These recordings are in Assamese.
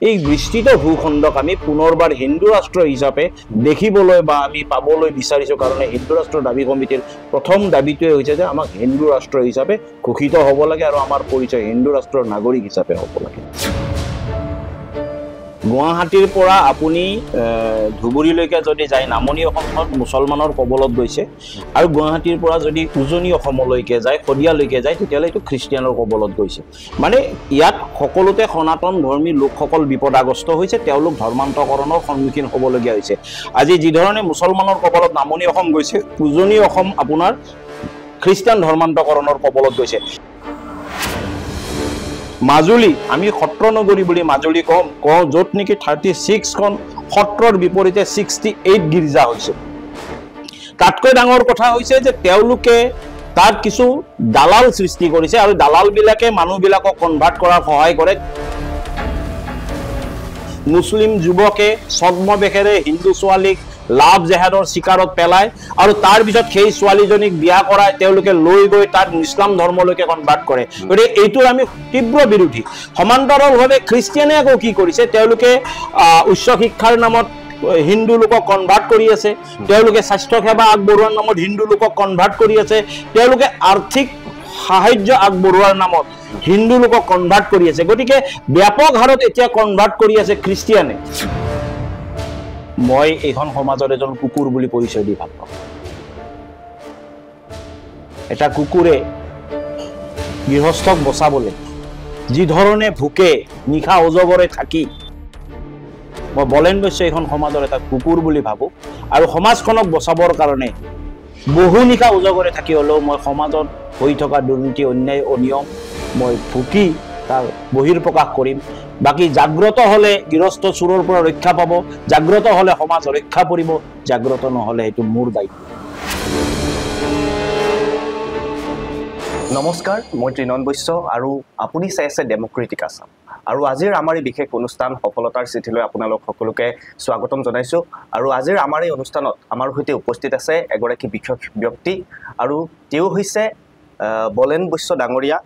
এই বিস্তৃত ভূখণ্ডক আমি পুনৰবাৰ হিন্দু ৰাষ্ট্ৰ হিচাপে দেখিবলৈ বা আমি পাবলৈ বিচাৰিছো কাৰণে হিন্দু ৰাষ্ট্ৰ দাবী কমিটিৰ প্ৰথম দাবীটোৱে হৈছে যে আমাক হিন্দু ৰাষ্ট্ৰ হিচাপে ঘোষিত হ'ব লাগে আৰু আমাৰ পৰিচয় হিন্দু ৰাষ্ট্ৰৰ নাগৰিক হিচাপে হ'ব লাগে গুৱাহাটীৰ পৰা আপুনি ধুবুৰীলৈকে যদি যায় নামনি অসমত মুছলমানৰ কবলত গৈছে আৰু গুৱাহাটীৰ পৰা যদি উজনি অসমলৈকে যায় শদিয়ালৈকে যায় তেতিয়ালে এইটো খ্ৰীষ্টিয়ানৰ কবলত গৈছে মানে ইয়াত সকলোতে সনাতন ধৰ্মী লোকসকল বিপদাগ্ৰস্ত হৈছে তেওঁলোক ধৰ্মান্তকৰণৰ সন্মুখীন হ'বলগীয়া হৈছে আজি যি ধৰণে মুছলমানৰ কবলত নামনি অসম গৈছে উজনি অসম আপোনাৰ খ্ৰীষ্টিয়ান ধৰ্মান্তকৰণৰ কবলত গৈছে মাজুলী আমি সত্ৰ নগৰী বুলি মাজুলী কওঁ য'ত নেকি 36 খন সত্ৰৰ বিপৰীতে 68 গিৰ্জা হৈছে তাতকৈ ডাঙৰ কথা হৈছে যে তেওঁলোকে তাত কিছু দালাল সৃষ্টি কৰিছে আৰু দালালবিলাকে মানুহবিলাকক কনভাৰ্ট কৰাৰ সহায় কৰে মুছলিম যুৱকে ছদ্মবেশেৰে হিন্দু ছোৱালীক লাভ জেহাদৰ শিকাৰত পেলায় আৰু তাৰ পিছত সেই ছোৱালীজনীক বিয়া কৰাই তেওঁলোকে লৈ গৈ তাত ইছলাম ধৰ্মলৈকে কনভাৰ্ট কৰে গতিকে এইটোৰ আমি তীব্ৰ বিৰোধী সমান্তৰালভাৱে খ্ৰীষ্টিয়ানে আকৌ কি কৰিছে তেওঁলোকে উচ্চ শিক্ষাৰ নামত হিন্দু লোকক কনভাৰ্ট কৰি আছে তেওঁলোকে স্বাস্থ্য সেৱা আগবঢ়োৱাৰ নামত হিন্দু লোকক কনভাৰ্ট কৰি আছে তেওঁলোকে আৰ্থিক সাহায্য আগবঢ়োৱাৰ নামত হিন্দু লোকক কনভাৰ্ট কৰি আছে গতিকে ব্যাপক হাৰত এতিয়া কনভাৰ্ট কৰি আছে খ্ৰীষ্টিয়ানে মই এইখন সমাজৰ এজন কুকুৰ বুলি পৰিচয় দি ভাল পাওঁ এটা কুকুৰে গৃহস্থক বচাবলৈ যি ধৰণে ভুকে নিশা অজগৰে থাকি মই বলেন বৈশ্য এইখন সমাজৰ এটা কুকুৰ বুলি ভাবো আৰু সমাজখনক বচাবৰ কাৰণে বহু নিশা অজগৰে থাকি হ'লেও মই সমাজত হৈ থকা দুৰ্নীতি অন্যায় অনিয়ম মই ভুকি তাৰ বহিৰ প্ৰকাশ কৰিম বাকি জাগ্ৰত হলে গৃহস্থ চুৰৰ পৰা ৰক্ষা পাব জাগ্ৰত হলে সমাজ ৰক্ষা পৰিব জাগ্ৰত নহলে এটো মোৰ দায়িত্ব নমস্কাৰ মই ত্ৰিনন বৈশ্য আৰু আপুনি চাই আছে ডেমক্ৰেটিক আসাম আৰু আজিৰ আমাৰ এই বিশেষ অনুষ্ঠান সফলতাৰ চিঠিলৈ আপোনালোক সকলোকে স্বাগতম জনাইছো আৰু আজিৰ আমাৰ এই অনুষ্ঠানত আমাৰ সৈতে উপস্থিত আছে এগৰাকী বিশেষ ব্যক্তি আৰু তেওঁ হৈছে বলেন বৈশ্য ডাঙৰীয়া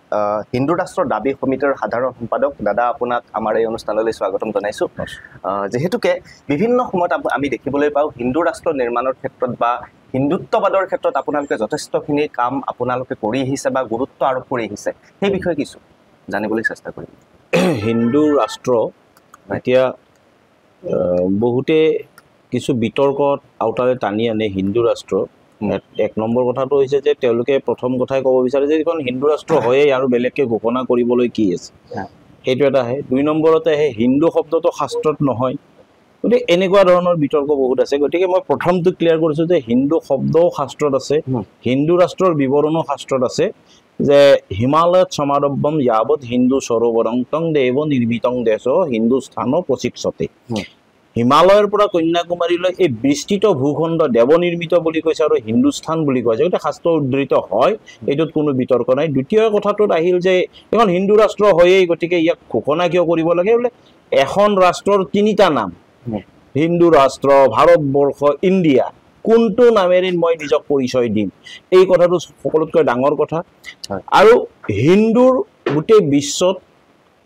হিন্দু ৰাষ্ট্ৰ দাবী সমিতিৰ সাধাৰণ সম্পাদক দাদা আপোনাক আমাৰ এই অনুষ্ঠানলৈ স্বাগতম জনাইছো যেহেতুকে বিভিন্ন সময়ত আমি দেখিবলৈ পাওঁ হিন্দু ৰাষ্ট্ৰ নিৰ্মাণৰ ক্ষেত্ৰত বা হিন্দুত্ববাদৰ ক্ষেত্ৰত আপোনালোকে যথেষ্টখিনি কাম আপোনালোকে কৰি আহিছে বা গুৰুত্ব আৰোপ কৰি আহিছে সেই বিষয়ে কিছু জানিবলৈ চেষ্টা কৰিম হিন্দু ৰাষ্ট্ৰ এতিয়া বহুতে কিছু বিতৰ্কত আউটাৰে টানি আনে হিন্দু ৰাষ্ট্ৰ এক নম্বৰ কথাটো হৈছে যে তেওঁলোকে প্ৰথম কথাই ক'ব বিচাৰে যে এখন হিন্দু ৰাষ্ট্ৰ হয়ে আৰু বেলেগকে ঘোষণা কৰিবলৈ কি আছে সেইটো এটা আহে দুই নম্বৰতে আহে হিন্দু শব্দটো শাস্ত্ৰত নহয় গতিকে এনেকুৱা ধৰণৰ বিতৰ্ক বহুত আছে গতিকে মই প্ৰথমটো ক্লিয়াৰ কৰিছো যে হিন্দু শব্দও শাস্ত্ৰত আছে হিন্দু ৰাষ্ট্ৰৰ বিৱৰণো শাস্ত্ৰত আছে যে হিমালয়ত সমাৰব্ধম যাৱত হিন্দু সৰোবৰং তং দেৱ নিৰ্মিতং দেশ হিন্দুস্থান প্ৰচিক্ষতে হিমালয়ৰ পৰা কন্যাকুমাৰীলৈ এই বিস্তৃত ভূখণ্ড দেৱ নিৰ্মিত বুলি কৈছে আৰু হিন্দুস্থান বুলি কৈছে এটা শাস্ত্ৰ উদ্ধৃত হয় এইটোত কোনো বিতৰ্ক নাই দ্বিতীয় কথাটোত আহিল যে এখন হিন্দু ৰাষ্ট্ৰ হয়েই গতিকে ইয়াক ঘোষণা কিয় কৰিব লাগে বোলে এখন ৰাষ্ট্ৰৰ তিনিটা নাম হিন্দু ৰাষ্ট্ৰ ভাৰতবৰ্ষ ইণ্ডিয়া কোনটো নামেৰে মই নিজক পৰিচয় দিম এই কথাটো সকলোতকৈ ডাঙৰ কথা আৰু হিন্দুৰ গোটেই বিশ্বত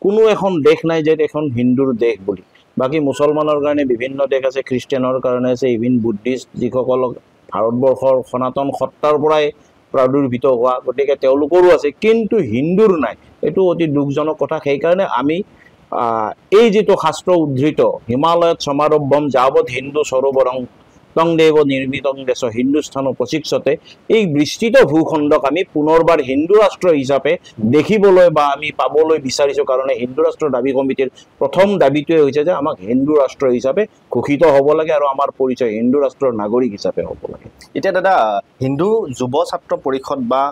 কোনো এখন দেশ নাই যে এখন হিন্দুৰ দেশ বুলি বাকি মুছলমানৰ কাৰণে বিভিন্ন দেশ আছে খ্ৰীষ্টিয়ানৰ কাৰণে আছে ইভিন বুদ্ধিষ্ট যিসকল ভাৰতবৰ্ষৰ সনাতন সত্তাৰ পৰাই প্ৰাদুৰ্ভিত হোৱা গতিকে তেওঁলোকৰো আছে কিন্তু হিন্দুৰ নাই এটো অতি দুখজনক কথা সেই কাৰণে আমি এই যেটো শাস্ত্ৰ উদ্ধৃত হিমালয়ত সমাৰব্ধম যাৱত হিন্দু সৰোবৰং তং দেৱ নিৰ্মিতং দেশ হিন্দুস্থান প্ৰচিক্ষতে এই বিস্তৃত ভূখণ্ডক আমি পুনৰবাৰ হিন্দু ৰাষ্ট্ৰ হিচাপে দেখিবলৈ বা আমি পাবলৈ বিচাৰিছো কাৰণে হিন্দু ৰাষ্ট্ৰ দাবী কমিটিৰ প্ৰথম দাবীটোৱে হৈছে যে আমাক হিন্দু ৰাষ্ট্ৰ হিচাপে ঘোষিত হ'ব লাগে আৰু আমাৰ পৰিচয় হিন্দু ৰাষ্ট্ৰৰ নাগৰিক হিচাপে হ'ব লাগে এতিয়া দাদা হিন্দু যুৱ ছাত্ৰ পৰিষদ বা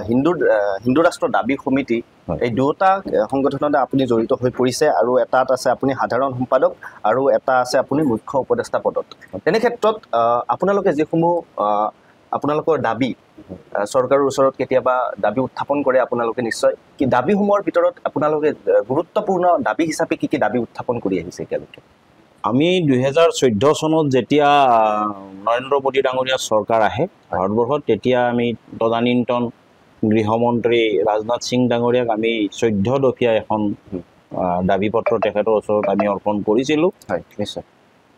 হিন্দু ৰাষ্ট্ৰ দাবী সমিতি এই দুটা সংগঠনতে আপুনি জড়িত হৈ পৰিছে আৰু এটাত আছে আপুনি সাধাৰণ সম্পাদক আৰু এটা আছে আপুনি মুখ্য উপদেষ্টা পদত তেনে ক্ষেত্ৰত আপোনালোকে যিসমূহ আপোনালোকৰ দাবী চৰকাৰৰ ওচৰত কেতিয়াবা দাবী উত্থাপন কৰে আপোনালোকে নিশ্চয় কি দাবীসমূহৰ ভিতৰত আপোনালোকে গুৰুত্বপূৰ্ণ দাবী হিচাপে কি দাবী উত্থাপন কৰি আহিছে এতিয়ালৈকে আমি 2014 চনত যেতিয়া নৰেন্দ্ৰ মোদী ডাঙৰীয়াৰ চৰকাৰ আহে ভাৰতবৰ্ষত তেতিয়া আমি তদানীন্তন গৃহমন্ত্ৰী ৰাজনাথ সিং ডাঙৰীয়াক আমি 14 দফীয়া এখন দাবী পত্ৰ তেখেতৰ ওচৰত আমি অৰ্পণ কৰিছিলোঁ। হয় নিশ্চয়।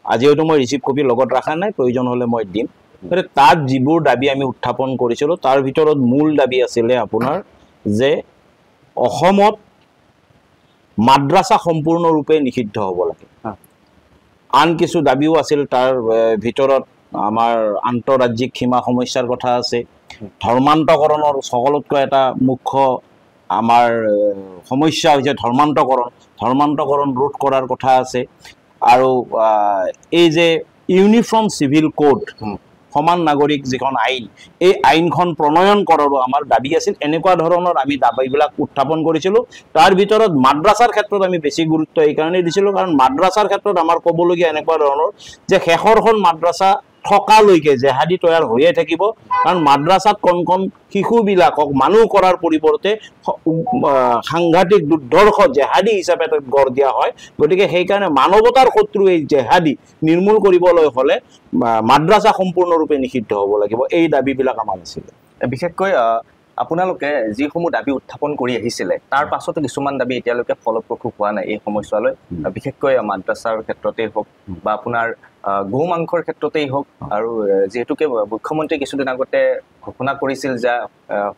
আজি হয়তো মই ৰিচিভ কপি লগত ৰখা নাই, প্ৰয়োজন হ'লে মই দিম। তাত যিবোৰ দাবী আমি উত্থাপন কৰিছিলোঁ তাৰ ভিতৰত মূল দাবী আছিলে আপোনাৰ যে অসমত মাদ্ৰাছা সম্পূৰ্ণৰূপে নিষিদ্ধ হ'ব লাগে। আন কিছু দাবীও আছিল, তাৰ ভিতৰত আমাৰ আন্তঃৰাজ্যিক সীমা সমস্যাৰ কথা আছে, ধৰ্মান্তকৰণৰ সকলোতকৈ এটা মুখ্য আমাৰ সমস্যা হৈছে ধৰ্মান্তকৰণ ৰোধ কৰাৰ কথা আছে, আৰু এই যে ইউনিফৰ্ম চিভিল কোড সমান নাগৰিক যিখন আইন, এই আইনখন প্ৰণয়ন কৰাৰো আমাৰ দাবী আছিল। এনেকুৱা ধৰণৰ আমি দাবীবিলাক উত্থাপন কৰিছিলোঁ। তাৰ ভিতৰত মাদ্ৰাছাৰ ক্ষেত্ৰত আমি বেছি গুৰুত্ব এইকাৰণেই দিছিলোঁ, কাৰণ মাদ্ৰাছাৰ ক্ষেত্ৰত আমাৰ ক'বলগীয়া এনেকুৱা ধৰণৰ যে শেষৰখন মাদ্ৰাছা থকালৈকে জেহাদী তৈয়াৰ হৈয়ে থাকিব, কাৰণ মাদ্ৰাছাত কণ শিশুবিলাকক মানুহ কৰাৰ পৰিৱৰ্তে সাংঘাতিক দুৰ্ধৰ্ষ জেহাদী হিচাপে গঢ় দিয়া হয়। গতিকে সেইকাৰণে মানৱতাৰ শত্ৰু এই জেহাদী নিৰ্মূল কৰিবলৈ হ'লে মাদ্ৰাছা সম্পূৰ্ণৰূপে নিষিদ্ধ হ'ব লাগিব। এই দাবীবিলাক আমাৰ আছিলে। বিশেষকৈ আপোনালোকে যিসমূহ দাবী উত্থাপন কৰি আহিছিলে তাৰ পাছতো কিছুমান দাবী এতিয়ালৈকে ফলপ্ৰসূ হোৱা নাই এই সময়ছোৱালৈ, বিশেষকৈ মাদ্ৰাছাৰ ক্ষেত্ৰতেই হওক বা আপোনাৰ গো মাংসৰ ক্ষেত্ৰতেই হওক, আৰু যিহেতুকে মুখ্যমন্ত্ৰী কিছুদিন আগতে ঘোষণা কৰিছিল যে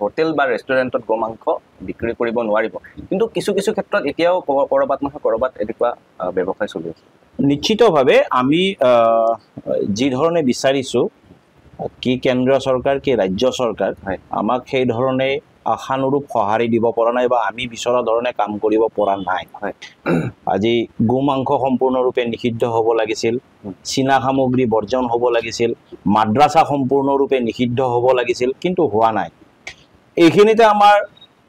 হোটেল বা ৰেষ্টুৰেণ্টত গো মাংস বিক্ৰী কৰিব নোৱাৰিব, কিন্তু কিছু ক্ষেত্ৰত এতিয়াও ক'ৰবাত নহয় ক'ৰবাত এনেকুৱা ব্যৱসায় চলি আছে। নিশ্চিতভাৱে আমি যি ধৰণে বিচাৰিছোঁ, কি কেন্দ্ৰীয় চৰকাৰ কি ৰাজ্য চৰকাৰ আমাক সেই ধৰণে আশানুৰূপ সঁহাৰি দিব পৰা নাই বা আমি বিচৰা ধৰণে কাম কৰিব পৰা নাই। আজি গো মাংস সম্পূৰ্ণৰূপে নিষিদ্ধ হ'ব লাগিছিল, চীনা সামগ্ৰী বৰ্জন হ'ব লাগিছিল, মাদ্ৰাছা সম্পূৰ্ণৰূপে নিষিদ্ধ হ'ব লাগিছিল, কিন্তু হোৱা নাই। এইখিনিতে আমাৰ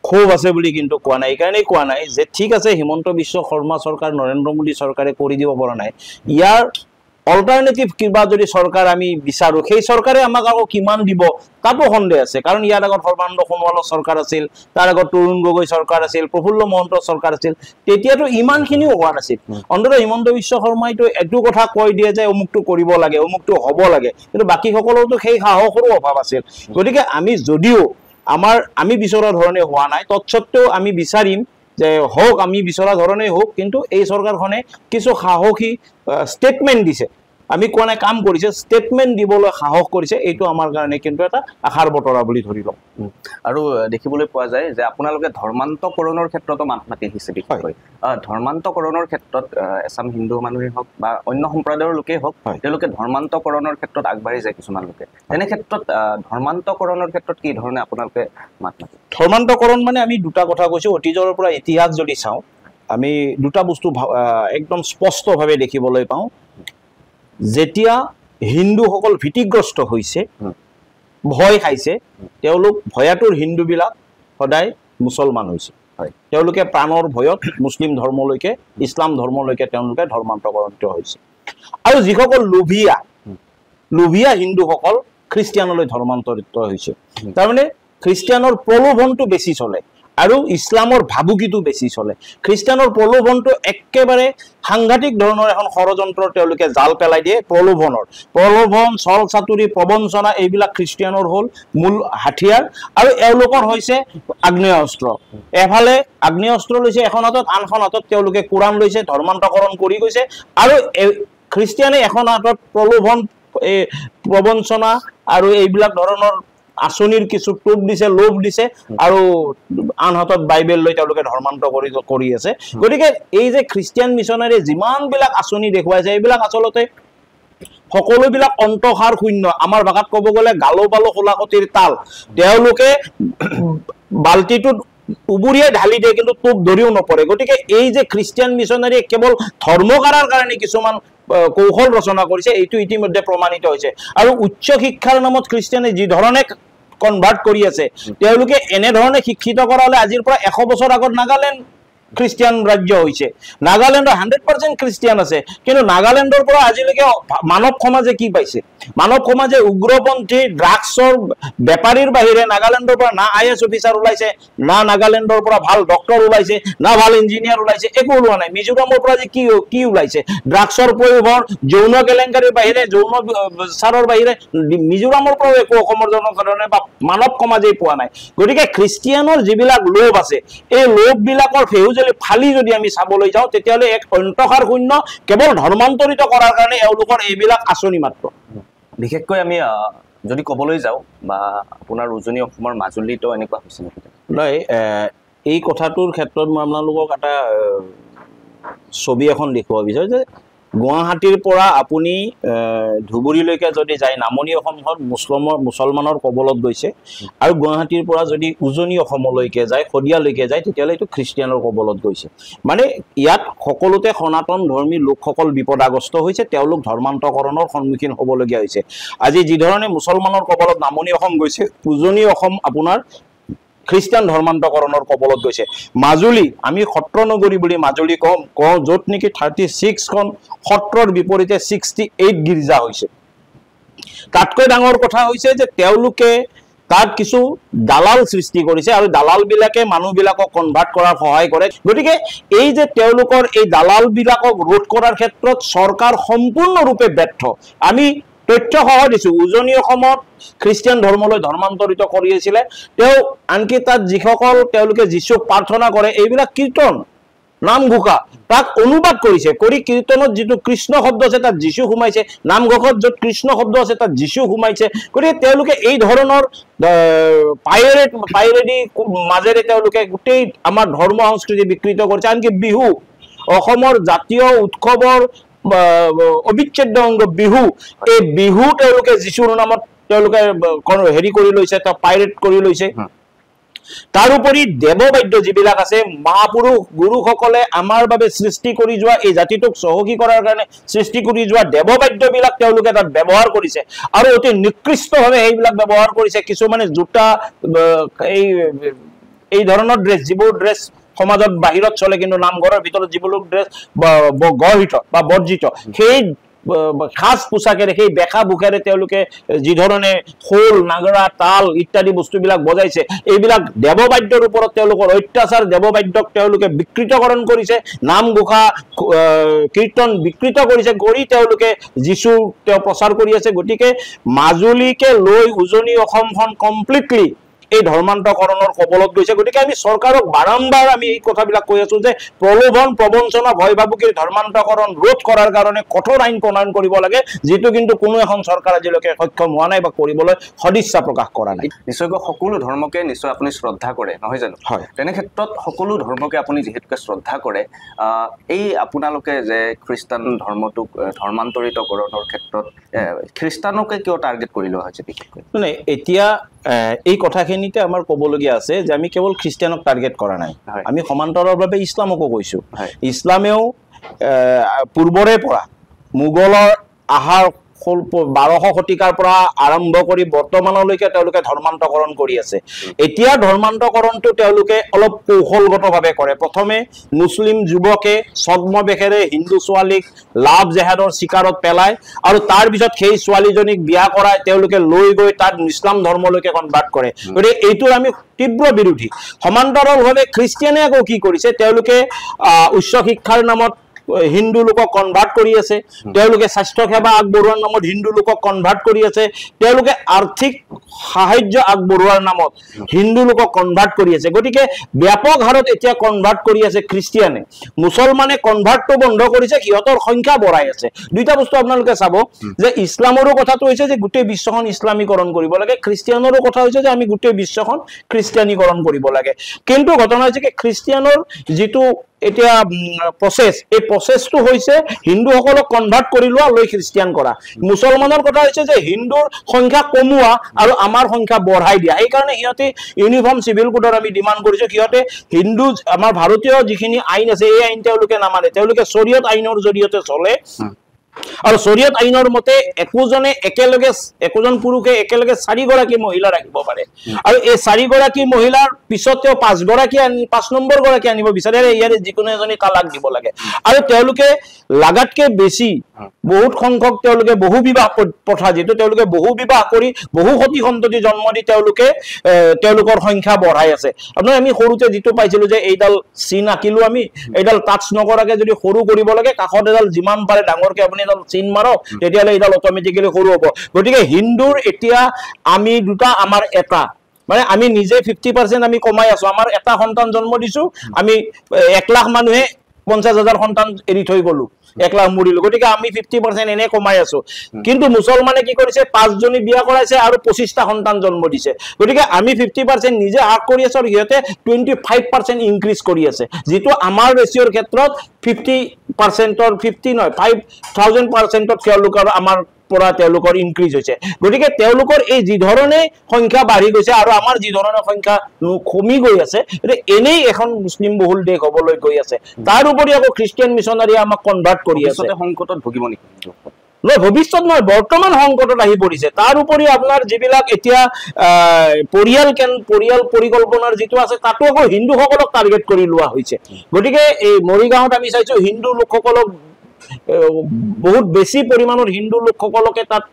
ক্ষোভ আছে বুলি কিন্তু কোৱা নাই। এইকাৰণেই কোৱা নাই যে ঠিক আছে হিমন্ত বিশ্ব শৰ্মা চৰকাৰ, নৰেন্দ্ৰ মোদী চৰকাৰে কৰি দিব পৰা নাই, ইয়াৰ অল্টাৰনেটিভ কিবা যদি চৰকাৰ আমি বিচাৰোঁ, সেই চৰকাৰে আমাক আকৌ কিমান দিব তাতো সন্দেহ আছে। কাৰণ ইয়াৰ আগত সৰ্বানন্দ সোণোৱালৰ চৰকাৰ আছিল, তাৰ আগত তৰুণ গগৈ চৰকাৰ আছিল, প্ৰফুল্ল মহন্তৰ চৰকাৰ আছিল, তেতিয়াতো ইমানখিনিও হোৱা নাছিল। অন্ততঃ হিমন্ত বিশ্ব শৰ্মাইতো এইটো কথা কৈ দিয়ে যে অমুকটো কৰিব লাগে, অমুকটো হ'ব লাগে, কিন্তু বাকীসকলৰতো সেই সাহসৰো অভাৱ আছিল। গতিকে আমি যদিও আমি বিচৰা ধৰণে হোৱা নাই, তৎসত্ত্বেও আমি বিচাৰিম যে হওক, আমি বিচৰা ধৰণেই হওক, কিন্তু এই চৰকাৰখনে কিছু সাহসী ষ্টেটমেণ্ট দিছে। আমি কোৱা নাই কাম কৰিছে, ষ্টেটমেণ্ট দিবলৈ সাহস কৰিছে, এইটো আমাৰ কাৰণে কিন্তু এটা আশাৰ বতৰা বুলি ধৰি লওঁ। আৰু দেখিবলৈ পোৱা যায় যে আপোনালোকে ধৰ্মান্তকৰণৰ ক্ষেত্ৰতো মাত মাতি আহিছে। বিশেষকৈ ধৰ্মান্তকৰণৰ ক্ষেত্ৰত এছাম হিন্দু মানুহেই হওক বা অন্য সম্প্ৰদায়ৰ লোকেই হওক, তেওঁলোকে ধৰ্মান্তকৰণৰ ক্ষেত্ৰত আগবাঢ়ি যায় কিছুমান লোকে। তেনে ক্ষেত্ৰত ধৰ্মান্তকৰণৰ ক্ষেত্ৰত কি ধৰণে আপোনালোকে মাত মাতি? ধৰ্মান্তকৰণ মানে আমি দুটা কথা কৈছোঁ। অতীজৰ পৰা ইতিহাস যদি চাওঁ, আমি দুটা বস্তু একদম স্পষ্টভাৱে দেখিবলৈ পাওঁ। যেতিয়া হিন্দুসকল ভীতিগ্ৰস্ত হৈছে, ভয় খাইছে, তেওঁলোক ভয়াতুৰ হিন্দুবিলাক সদায় মুছলমান হৈছে। তেওঁলোকে প্ৰাণৰ ভয়ত মুছলিম ধৰ্মলৈকে, ইছলাম ধৰ্মলৈকে তেওঁলোকে ধৰ্মান্তকৰণিত হৈছে। আৰু যিসকল লোভীয়া হিন্দুসকল খ্ৰীষ্টিয়ানলৈ ধৰ্মান্তৰিত হৈছে। তাৰমানে খ্ৰীষ্টিয়ানৰ প্ৰলোভনটো বেছি চলে আৰু ইছলামৰ ভাবুকিটো বেছি চলে। খ্ৰীষ্টিয়ানৰ প্ৰলোভনটো একেবাৰে সাংঘাতিক ধৰণৰ এখন ষড়যন্ত্ৰ তেওঁলোকে জাল পেলাই দিয়ে। প্ৰলোভন, ছল চাতুৰি, প্ৰবঞ্চনা, এইবিলাক খ্ৰীষ্টিয়ানৰ হ'ল মূল হাথিয়াৰ। আৰু এওঁলোকৰ হৈছে আগ্নেয়াস্ত্ৰ। এফালে আগ্নেয়াস্ত্ৰ লৈছে এখন হাতত, আনখন হাতত তেওঁলোকে কোৰাণ লৈছে, ধৰ্মান্তকৰণ কৰি গৈছে। আৰু খ্ৰীষ্টিয়ানে এখন হাতত প্ৰলোভন, প্ৰবঞ্চনা আৰু এইবিলাক ধৰণৰ আঁচনিৰ কিছু টোপ দিছে, লোভ দিছে, আৰু আন হাতত বাইবেল লৈ তেওঁলোকে ধৰ্মান্তৰ কৰি আছে। গতিকে এই যে খ্ৰীষ্টিয়ান মিছনাৰীয়ে যিমানবিলাক আঁচনি দেখুৱাইছে, এইবিলাক আচলতে সকলোবিলাক অন্তসাৰ শূন্য। আমাৰ ভাষাত ক'ব গ'লে গালো পালো শোলাকটিৰ তাল। তেওঁলোকে বাল্টিটোত উবুৰিয়াই ঢালি দিয়ে, কিন্তু টোপ ধৰিও নপৰে। গতিকে এই যে খ্ৰীষ্টিয়ান মিছনাৰীয়ে কেৱল ধৰ্ম কাঢ়াৰ কাৰণে কিছুমান কৌশল ৰচনা কৰিছে, এইটো ইতিমধ্যে প্ৰমাণিত হৈছে। আৰু উচ্চ শিক্ষাৰ নামত খ্ৰীষ্টিয়ানে যি ধৰণে কনভাৰ্ট কৰি আছে, তেওঁলোকে এনেধৰণে শিক্ষিত কৰা হ'লে আজিৰ পৰা 100 বছৰ আগত নাগালেণ্ড খ্ৰীষ্টিয়ান ৰাজ্য হৈছে। নাগালেণ্ডৰ 100% খ্ৰীষ্টিয়ান আছে, কিন্তু নাগালেণ্ডৰ পৰা আজিলৈকে মানৱ সমাজে কি পাইছে? মানৱ সমাজে উগ্ৰপন্থী ড্ৰাগছৰ বেপাৰীৰ বাহিৰে নাগালেণ্ডৰ পৰা না IAS অফিচাৰ ওলাইছে, না নাগালেণ্ডৰ পৰা ভাল ডক্টৰ ওলাইছে, না ভাল ইঞ্জিনিয়াৰ ওলাইছে, একো ওলোৱা নাই। মিজোৰামৰ পৰা যে কি ওলাইছে? ড্ৰাগছৰ প্ৰয়োভৰ, যৌন কেলেংকাৰীৰ বাহিৰে, যৌন চাৰৰ বাহিৰে মিজোৰামৰ পৰাও একো অসমৰ জনসাধাৰণে বা মানৱ সমাজেই পোৱা নাই। গতিকে খ্ৰীষ্টিয়ানৰ যিবিলাক লোভ আছে, এই লোভবিলাকৰ ফেহুজলি ফালি যদি আমি চাবলৈ যাওঁ, তেতিয়াহ'লে এক অন্তসাৰ শূন্য কেৱল ধৰ্মান্তৰিত কৰাৰ কাৰণে এওঁলোকৰ এইবিলাক আঁচনি মাত্ৰ। বিশেষকৈ আমি যদি ক'বলৈ যাওঁ বা আপোনাৰ উজনি অসমৰ মাজুলীতো এনেকুৱা হৈছে নেকি? নাই, এই কথাটোৰ ক্ষেত্ৰত মই আপোনালোকক এটা ছবি এখন দেখুৱাব বিচাৰোঁ যে গুৱাহাটীৰ পৰা আপুনি ধুবুৰীলৈকে যদি যায়, নামনি অসমখন মুছলমানৰ কবলত গৈছে, আৰু গুৱাহাটীৰ পৰা যদি উজনি অসমলৈকে যায়, শদিয়ালৈকে যায়, তেতিয়াহ'লে এইটো খ্ৰীষ্টিয়ানৰ কবলত গৈছে। মানে ইয়াত সকলোতে সনাতন ধৰ্মী লোকসকল বিপদাগ্ৰস্ত হৈছে, তেওঁলোক ধৰ্মান্তকৰণৰ সন্মুখীন হ'বলগীয়া হৈছে। আজি যিধৰণে মুছলমানৰ কবলত নামনি অসম গৈছে, উজনি অসম আপোনাৰ খ্ৰীষ্টান ধৰ্মান্তকৰণৰ কবলত গৈছে। মাজুলী, আমি সত্ৰ নগৰী বুলি মাজুলী কওঁ, য'ত নেকি 36খন সত্ৰৰ বিপৰীতে 68 গীৰ্জা হৈছে। তাতকৈ ডাঙৰ কথা হৈছে যে তেওঁলোকে তাত কিছু দালাল সৃষ্টি কৰিছে, আৰু দালালবিলাকে মানুহবিলাকক কনভাৰ্ট কৰাত সহায় কৰে। গতিকে এই যে তেওঁলোকৰ এই দালালবিলাকক ৰোধ কৰাৰ ক্ষেত্ৰত চৰকাৰ সম্পূৰ্ণৰূপে ব্যৰ্থ। আমি তথ্য সহ দিছোঁ, উজনি অসমত খ্ৰীষ্টিয়ান ধৰ্মলৈ ধৰ্মান্তৰিত কৰিছিলে। তেওঁ আনকি তাত যিসকল তেওঁলোকে যীশুক প্ৰাৰ্থনা কৰে, এইবিলাক কীৰ্তন নামঘোষা তাক অনুবাদ কৰিছে, কৰি কীৰ্তনত যিটো কৃষ্ণ শব্দ আছে তাত যীশু সোমাইছে, নামঘোষত য'ত কৃষ্ণ শব্দ আছে তাত যীশু সোমাইছে। গতিকে তেওঁলোকে এই ধৰণৰ পাইৰেডি মাজেৰে তেওঁলোকে গোটেই আমাৰ ধৰ্ম সংস্কৃতি বিকৃত কৰিছে। আনকি বিহু, অসমৰ জাতীয় উৎসৱৰ অবিচ্ছেদ্য অংগ বিহু, এই বিহু তেওঁলোকে যীশুৰ নামত তেওঁলোকে হেৰি কৰি লৈছে, পাইৰেট কৰি লৈছে। তাৰোপৰি দেৱবাদ্য যিবিলাক আছে, মহাপুৰুষ গুৰুসকলে আমাৰ বাবে সৃষ্টি কৰি যোৱা, এই জাতিটোক চহকী কৰাৰ কাৰণে সৃষ্টি কৰি যোৱা দেৱবাদ্যবিলাক তেওঁলোকে তাত ব্যৱহাৰ কৰিছে, আৰু অতি নিকৃষ্টভাৱে সেইবিলাক ব্যৱহাৰ কৰিছে। কিছুমানে জোতা, এই ধৰণৰ ড্ৰেছ, যিবোৰ ড্ৰেছ সমাজত বাহিৰত চলে কিন্তু নামঘৰৰ ভিতৰত যিবোৰ ড্ৰেছ গৰ্হিত বা বৰ্জিত, সেই সাজ পোছাকেৰে, সেই বেশা বুখাৰে তেওঁলোকে যিধৰণে খোল, নাগৰা, তাল ইত্যাদি বস্তুবিলাক বজাইছে, এইবিলাক দেৱবাদ্যৰ ওপৰত তেওঁলোকৰ অত্যাচাৰ, দেৱবাদ্যক তেওঁলোকে বিকৃতকৰণ কৰিছে, নামঘোষা কীৰ্তন বিকৃত কৰিছে, কৰি তেওঁলোকে যীশু তেওঁ প্ৰচাৰ কৰি আছে। গতিকে মাজুলীকে লৈ উজনি অসমখন কমপ্লিটলি এই ধৰ্মান্তকৰণৰ কবলত গৈছে। গতিকে আমি চৰকাৰক বাৰম্বাৰ আমি এই কথাবিলাক কৈ আছো যে প্ৰলোভন, প্ৰবঞ্চনা, ভয় ভাবুকিৰ ধৰ্মান্তকৰণ ৰোধ কৰাৰ কাৰণে কঠোৰ আইন প্ৰণয়ন কৰিব লাগে, যিটো কিন্তু কোনো এখন চৰকাৰ আজিলৈকে সক্ষম হোৱা নাই বা কৰিবলৈ সদিচ্ছা প্ৰকাশ কৰা নাই। নিশ্চয়কৈ সকলো ধৰ্মকে নিশ্চয় আপুনি শ্ৰদ্ধা কৰে, নহয় জানো? হয়। তেনে ক্ষেত্ৰত সকলো ধৰ্মকে আপুনি যিহেতুকে শ্ৰদ্ধা কৰে, এই আপোনালোকে যে খ্ৰীষ্টান ধৰ্মটোক ধৰ্মান্তৰিতকৰণৰ ক্ষেত্ৰত খ্ৰীষ্টানকে কিয় টাৰ্গেট কৰি লোৱা হৈছে বিশেষকৈ? মানে এতিয়া এই কথাখিনিতে আমাৰ ক'বলগীয়া আছে যে আমি কেৱল খ্ৰীষ্টিয়ানক টাৰ্গেট কৰা নাই, আমি সমান্তৰালভাৱে ইছলামকো কৈছোঁ। ইছলামেও পূৰ্বৰে পৰা মোগলৰ আহাৰ 1200 শতিকাৰ পৰা আৰম্ভ কৰি বৰ্তমানলৈকে তেওঁলোকে ধৰ্মান্তকৰণ কৰি আছে। এতিয়া ধৰ্মান্তকৰণটো তেওঁলোকে অলপ কৌশলগতভাৱে কৰে। প্ৰথমে মুছলিম যুৱকে ছদ্মবেশেৰে হিন্দু ছোৱালীক লাভ জেহাদৰ চিকাৰত পেলায়, আৰু তাৰ পিছত সেই ছোৱালীজনীক বিয়া কৰাই তেওঁলোকে লৈ গৈ তাত ইছলাম ধৰ্মলৈকে কনভাৰ্ট কৰে। গতিকে এইটোৰ আমি তীব্ৰ বিৰোধী। সমান্তৰালভাৱে খ্ৰীষ্টিয়ানে আকৌ কি কৰিছে, তেওঁলোকে উচ্চ শিক্ষাৰ নামত হিন্দু লোকক কনভাৰ্ট কৰি আছে, তেওঁলোকে স্বাস্থ্য সেৱা আগবঢ়োৱাৰ নামত হিন্দু লোকক কনভাৰ্ট কৰি আছে, তেওঁলোকে আৰ্থিক সাহায্য আগবঢ়োৱাৰ নামত হিন্দু লোকক কনভাৰ্ট কৰি আছে। গতিকে ব্যাপক হাৰত এতিয়া কনভাৰ্ট কৰি আছে খ্ৰীষ্টিয়ানে। মুছলমানে কনভাৰ্টটো বন্ধ কৰিছে, সিহঁতৰ সংখ্যা বঢ়াই আছে। দুইটা বস্তু আপোনালোকে চাব যে ইছলামৰো কথাটো হৈছে যে গোটেই বিশ্বখন ইছলামীকৰণ কৰিব লাগে, খ্ৰীষ্টিয়ানৰো কথা হৈছে যে আমি গোটেই বিশ্বখন খ্ৰীষ্টিয়ানীকৰণ কৰিব লাগে। কিন্তু ঘটনা হৈছে কি, খ্ৰীষ্টিয়ানৰ যিটো এতিয়া প্ৰচেছ, এই প্ৰচেছটো হৈছে হিন্দুসকলক কনভাৰ্ট কৰি লোৱা, লৈ খ্ৰীষ্টিয়ান কৰা। মুছলমানৰ কথা হৈছে যে হিন্দুৰ সংখ্যা কমোৱা আৰু আমাৰ সংখ্যা বঢ়াই দিয়া। সেইকাৰণে সিহঁতে ইউনিফৰ্ম চিভিল কোডৰ আমি ডিমাণ্ড কৰিছোঁ। সিহঁতে হিন্দু, আমাৰ ভাৰতীয় যিখিনি আইন আছে এই আইন তেওঁলোকে নামানে, তেওঁলোকে শৰীয়ত আইনৰ জৰিয়তে চলে, আৰু শৰীয়ত আইনৰ মতে একোজন পুৰুষে একেলগে 4 গৰাকী মহিলা ৰাখিব পাৰে, আৰু এই 4 গৰাকী মহিলাৰ পিছত তেওঁ 5 নম্বৰ গৰাকী আনিব বিচাৰে, ইয়াৰে যিকোনো এজনী তালাক দিব লাগে। আৰু তেওঁলোকে লাগাতকে বেছি বহুত সংখ্যক তেওঁলোকে বহু বিবাহ প্ৰথা যেটো তেওঁলোকে বহু বিবাহ কৰি বহু সতি সন্ততি জন্ম দি তেওঁলোকৰ সংখ্যা বঢ়াই আছে আপোনাৰ আমি সৰুতে যেটো পাইছিলো যে এইডাল চিন আকিলো আমি এইডাল টাচ নকৰাকে যদি সৰু কৰিব লাগে কাখত এডাল যিমান পাৰে ডাঙৰকে আপুনি এডাল চিন মাৰক তেতিয়ালে এইডাল অটোমেটিক্যালি সৰু হ'ব গতিকে হিন্দুৰ এতিয়া আমি দুটা আমাৰ এটা মানে আমি নিজে 50% আমি কমাই আছো আমাৰ এটা সন্তান জন্ম দিছো আমি 1 লাখ মানুহে 50,000 সন্তান এৰি থৈ গলো 1 লাখ মৰিলো গতিকে আমি 50% এনে কমাই আছো কিন্তু মুছলমানে কি কৰিছে 5 জনী বিয়া কৰাইছে আৰু 25টা সন্তান জন্ম দিছে গতিকে আমি 50% নিজে আগ কৰি আছো আৰু ইহতে 25% ইনক্ৰিজ কৰি আছে যেটো আমাৰ ৰেচিঅৰ ক্ষেত্ৰত 50% 50 নহয় 5000% তেওঁলোকৰ আমাৰ পৰা তেওঁলোকৰ ইনক্ৰিজ হৈছে গতিকে তেওঁলোকৰ এই যি ধৰণে সংখ্যা বাঢ়ি গৈছে আৰু আমাৰ যি ধৰণে সংখ্যা কমি গৈ আছে এনেই এখন মুসলিম বহুল দেশ হ'বলৈ গৈ আছে তাৰ উপৰি আকৌ খ্ৰীষ্টিয়ান মিছনাৰী আমাক কনভাৰ্ট কৰি আছে সংকটত ভুগিব নেকি নহয় ভৱিষ্যত নহয় বৰ্তমান সংকটত আহি পৰিছে তাৰ উপৰি আপোনাৰ যিবিলাক এতিয়া পৰিয়াল পৰিকল্পনাৰ যেটো আছে তাতো আকৌ হিন্দুসকলক টাৰ্গেট কৰি লোৱা হৈছে গতিকে এই মৰিগাঁৱত আমি চাইছো হিন্দু লোকসকলক বহুত বেছি পৰিমাণৰ হিন্দু লোকসকলকে তাত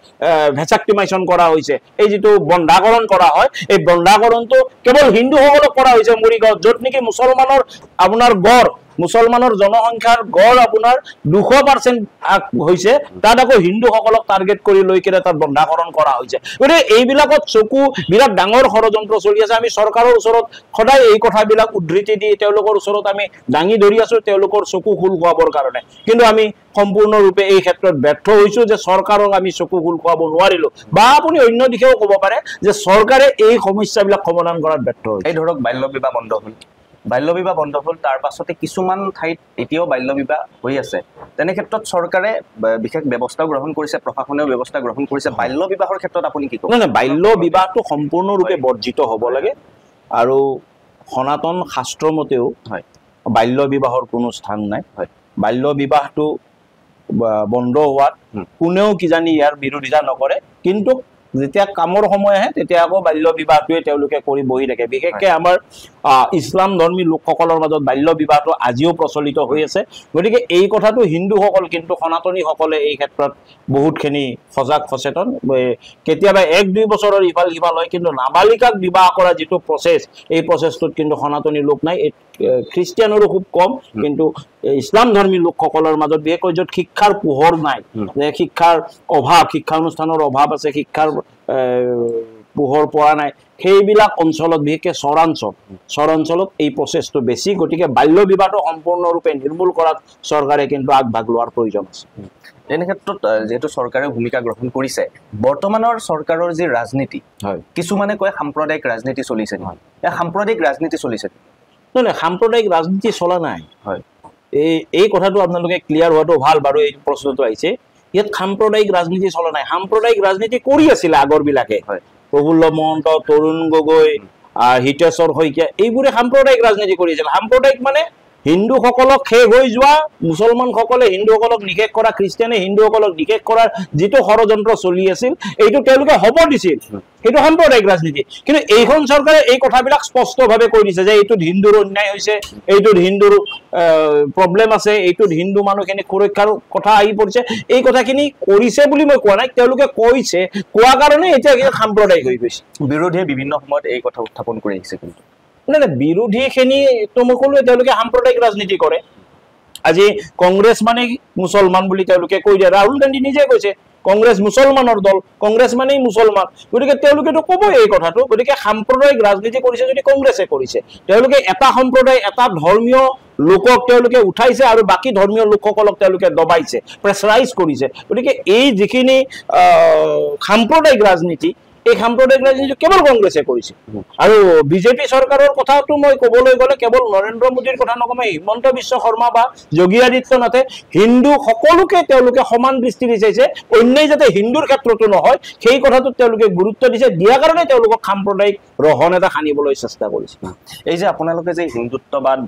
ভেচাক্টিমাইজেশন কৰা হৈছে এই যেটো বন্ধাকৰণ কৰা হয় এই বন্ধাকৰণটো কেৱল হিন্দুসকলক কৰা হৈছে মৰিগাঁৱত যত নেকি মুছলমানৰ আপোনাৰ গড় মুছলমানৰ জনসংখ্যাৰ গড় আপোনাৰ 200% হৈছে তাত আকৌ হিন্দুসকলক টাৰ্গেট কৰি লৈ কিনে তাত বন্ধাকৰণ কৰা হৈছে গতিকে এইবিলাকত চকু বিৰাট ডাঙৰ ষড়যন্ত্ৰ চলি আছে আমি চৰকাৰৰ ওচৰত সদায় এই কথাবিলাক উদ্ধৃতি দি তেওঁলোকৰ ওচৰত আমি দাঙি ধৰি আছো তেওঁলোকৰ চকু খুল খোৱাবৰ কাৰণে কিন্তু আমি সম্পূৰ্ণৰূপে এই ক্ষেত্ৰত ব্যৰ্থ হৈছো যে চৰকাৰক আমি চকু খুল খোৱাব নোৱাৰিলো বা আপুনি অন্য দিশেও ক'ব পাৰে যে চৰকাৰে এই সমস্যাবিলাক সমাধান কৰাত ব্যৰ্থ হৈছে এই ধৰক বাল্য বিবাহ বন্ধ হ'ল তাৰ পাছতে কিছুমান ঠাইত এতিয়াও বাল্য বিবাহ হৈ আছে তেনে ক্ষেত্ৰত চৰকাৰে বিশেষ ব্যৱস্থা গ্ৰহণ কৰিছে প্ৰশাসনেও ব্যৱস্থা গ্ৰহণ কৰিছে বাল্য বিবাহৰ ক্ষেত্ৰত আপুনি কি ক'ব নহয় বাল্য বিবাহটো সম্পূৰ্ণৰূপে বৰ্জিত হ'ব লাগে আৰু সনাতন শাস্ত্ৰ মতেও হয় বাল্য বিবাহৰ কোনো স্থান নাই হয় বাল্য বিবাহটো বন্ধ হোৱাত কোনেও কিজানি ইয়াৰ বিৰোধিতা নকৰে কিন্তু যেতিয়া কামৰ সময় আহে তেতিয়া আকৌ বাল্য বিবাহটোৱে তেওঁলোকে কৰি বহি থাকে বিশেষকৈ আমাৰ ইছলাম ধৰ্মী লোকসকলৰ মাজত বাল্য বিবাহটো আজিও প্ৰচলিত হৈ আছে গতিকে এই কথাটো হিন্দুসকল কিন্তু সনাতনীসকলে এই ক্ষেত্ৰত বহুতখিনি সজাগ সচেতন কেতিয়াবা 1-2 বছৰৰ ইফাল সিফাল হয় কিন্তু নাবালিকাক বিবাহ কৰা যেটো প্ৰচেছ এই প্ৰচেছটোত কিন্তু সনাতনী লোক নাই খ্ৰীষ্টিয়ানৰো খুব কম কিন্তু ইছলাম ধৰ্মী লোকসকলৰ মাজত বিশেষকৈ য'ত শিক্ষাৰ পোহৰ নাই যে শিক্ষাৰ অভাৱ শিক্ষা অনুষ্ঠানৰ অভাৱ আছে শিক্ষাৰ পোহৰ পৰা নাই সেইবিলাক অঞ্চলত বিশেষকৈ চৰাঞ্চলত এই প্ৰচেছটো বেছি গতিকে বাল্য বিবাহটো সম্পূৰ্ণৰূপে নিৰ্মূল কৰাত চৰকাৰে কিন্তু আগভাগ লোৱাৰ প্ৰয়োজন আছে এনে ক্ষেত্ৰত যেহেতু চৰকাৰে ভূমিকা গ্ৰহণ কৰিছে বৰ্তমানৰ চৰকাৰৰ যি ৰাজনীতি হয় কিছুমানে কয় সাম্প্ৰদায়িক ৰাজনীতি চলিছে নহয় এই সাম্প্ৰদায়িক ৰাজনীতি চলিছে নহয় সাম্প্ৰদায়িক ৰাজনীতি চলা নাই হয় এই কথাটো আপোনালোকে ক্লিয়াৰ হোৱাটো ভাল বাৰু এই প্ৰশ্নটো আহিছে ইয়াত সাম্প্ৰদায়িক ৰাজনীতি চলা নাই সাম্প্ৰদায়িক ৰাজনীতি কৰি আছিল আগৰবিলাকে হয় প্ৰফুল্ল মহন্ত তৰুণ গগৈ হিতেশ্বৰ শইকীয়া এইবোৰে সাম্প্ৰদায়িক ৰাজনীতি কৰিছিল সাম্প্ৰদায়িক মানে হিন্দুসকলক শেষ হৈ যোৱা মুছলমানসকলে হিন্দুসকলক নিষেধ কৰা খ্ৰীষ্টিয়ানে হিন্দুসকলক নিষেধ কৰাৰ যেটো ষড়যন্ত্ৰ চলি আছিল এইটো তেওঁলোকে হ'ব দিছিল সেইটো সাম্প্ৰদায়িক ৰাজনীতি কিন্তু এইখন চৰকাৰে এই কথাবিলাক স্পষ্টভাৱে কৈ দিছে যে এইটো হিন্দুৰ অন্যায় হৈছে এইটো হিন্দুৰ প্ৰবলেম আছে এইটো হিন্দু মানুহখিনি সুৰক্ষাৰ কথা আহি পৰিছে এই কথাখিনি কৰিছে বুলি মই কোৱা নাই তেওঁলোকে কৈছে কোৱা কাৰণে এতিয়া সাম্প্ৰদায়িক হৈ গৈছে বিৰোধীয়ে বিভিন্ন সময়ত এই কথা উত্থাপন কৰি আহিছে কিন্তু না বিৰোধীখিনি তো মই ক'লোৱে তেওঁলোকে সাম্প্ৰদায়িক ৰাজনীতি কৰে আজি কংগ্ৰেছ মানে মুছলমান বুলি তেওঁলোকে কৈ দিয়ে ৰাহুল গান্ধী নিজে কৈছে কংগ্ৰেছ মুছলমানৰ দল কংগ্ৰেছ মানেই মুছলমান গতিকে তেওঁলোকেতো ক'বই এই কথাটো গতিকে সাম্প্ৰদায়িক ৰাজনীতি কৰিছে যদি কংগ্ৰেছে কৰিছে তেওঁলোকে এটা সম্প্ৰদায় এটা ধৰ্মীয় লোকক তেওঁলোকে উঠাইছে আৰু বাকি ধৰ্মীয় লোকসকলক তেওঁলোকে দবাইছে প্ৰেছাৰাইজ কৰিছে গতিকে এই যিখিনি সাম্প্ৰদায়িক ৰাজনীতি এই সাম্প্ৰদায়িক ৰাজনীতি কেৱল কংগ্ৰেছে কৰিছে আৰু বিজেপি চৰকাৰৰ কথাটো মই ক'বলৈ গ'লে কেৱল নৰেন্দ্ৰ মোদীৰ কথা নকমে হিমন্ত বিশ্ব শৰ্মা বা যোগী আদিত্যনাথে হিন্দু সকলোকে তেওঁলোকে সমান দৃষ্টিৰে চাইছে অন্যায় যাতে হিন্দুৰ ক্ষেত্ৰতো নহয় সেই কথাটোত তেওঁলোকে গুৰুত্ব দিছে দিয়াৰ কাৰণে তেওঁলোকক সাম্প্ৰদায়িক ৰহণ এটা সানিবলৈ চেষ্টা কৰিছে এই যে আপোনালোকে যে হিন্দুত্ববাদ